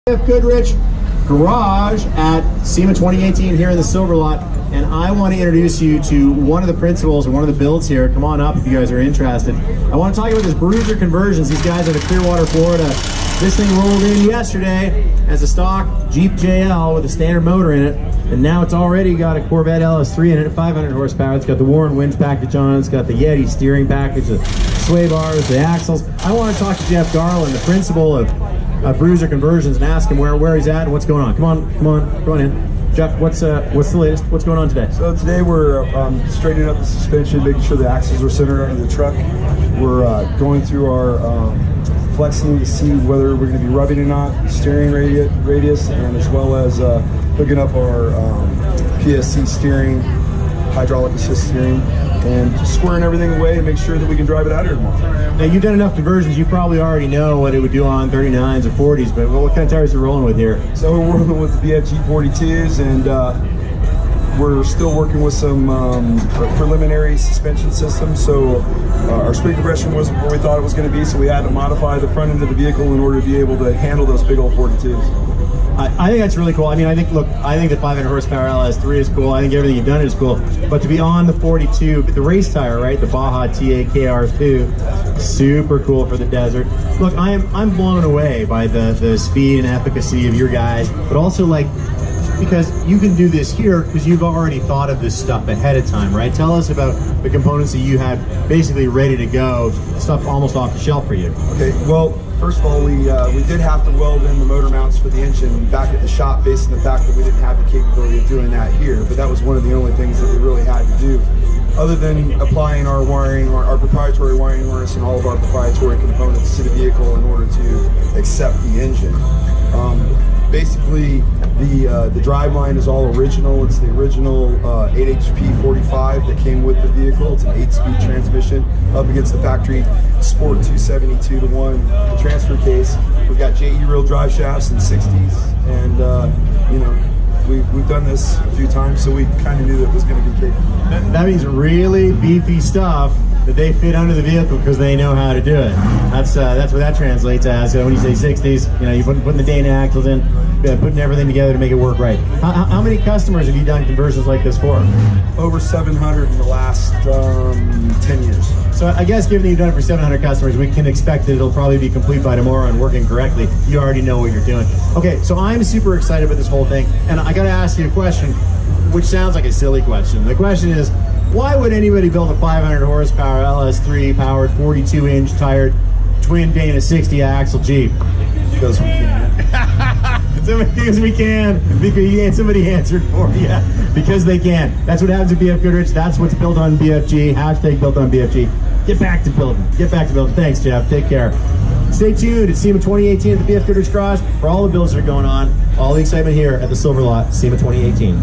BFGoodrich Garage at SEMA 2018 here in the Silver Lot, and I want to introduce you to one of the principals and one of the builds here. Come on up if you guys are interested. I want to talk about this Bruiser Conversions. These guys out of Clearwater, Florida. This thing rolled in yesterday as a stock Jeep JL with a standard motor in it, and now it's already got a Corvette LS3 in it, 500 horsepower. It's got the Warren winch package on it. It's got the Yeti steering package, the sway bars, the axles. I want to talk to Jeff Garland, the principal of Bruiser Conversions, and ask him where he's at and what's going on. Come on in. Jeff, what's the latest? What's going on today? So today we're straightening up the suspension, making sure the axles are centered under the truck. We're going through our flexing to see whether we're going to be rubbing or not, steering radius, and as well as hooking up our PSC steering, hydraulic assist steering, and just squaring everything away to make sure that we can drive it out here tomorrow. Now, you've done enough conversions, you probably already know what it would do on 39s or 40s, but what kind of tires are you rolling with here? So we're rolling with the BFG 42s, and we're still working with some preliminary suspension systems. So our speed compression wasn't where we thought it was going to be, so we had to modify the front end of the vehicle in order to be able to handle those big old 42s. I think that's really cool. I mean, I think the 500 horsepower LS3 is cool. I think everything you've done is cool. But to be on the 42, the race tire, right? The Baja TAKR2, super cool for the desert. Look, I'm blown away by the speed and efficacy of your guys, but also because you can do this here because you've already thought of this stuff ahead of time, right? Tell us about the components that you had basically ready to go, stuff almost off the shelf for you. Okay, well, first of all, we did have to weld in the motor mounts for the engine back at the shop based on the fact that we didn't have the capability of doing that here, but that was one of the only things that we really had to do, other than applying our wiring, our proprietary wiring harness and all of our proprietary components to the vehicle in order to accept the engine. Basically, the drive line is all original. It's the original 8HP 45 that came with the vehicle. It's an 8-speed transmission up against the factory Sport 272 to 1 transfer case. We've got JE real drive shafts in 60s, and you know, we've done this a few times, so we kind of knew that it was going to be capable. That means really beefy stuff that they fit under the vehicle because they know how to do it. That's what that translates as. So when you say 60s, you know, you're putting the Dana axles in, putting everything together to make it work right. How many customers have you done conversions like this for? Over 700 in the last 10 years. So I guess given that you've done it for 700 customers, we can expect that it'll probably be complete by tomorrow and working correctly. You already know what you're doing. Okay, so I'm super excited about this whole thing, and I got to ask you a question, which sounds like a silly question. The question is, why would anybody build a 500 horsepower LS3 powered 42-inch tired twin Dana 60 axle Jeep? Because we can. Because we can. Because somebody answered for you. Because they can. That's what happens at BFGoodrich. That's what's built on BFG. Hashtag built on BFG. Get back to building. Get back to building. Thanks, Jeff. Take care. Stay tuned at SEMA 2018 at the BFGoodrich Garage for all the builds that are going on. All the excitement here at the Silver Lot, SEMA 2018.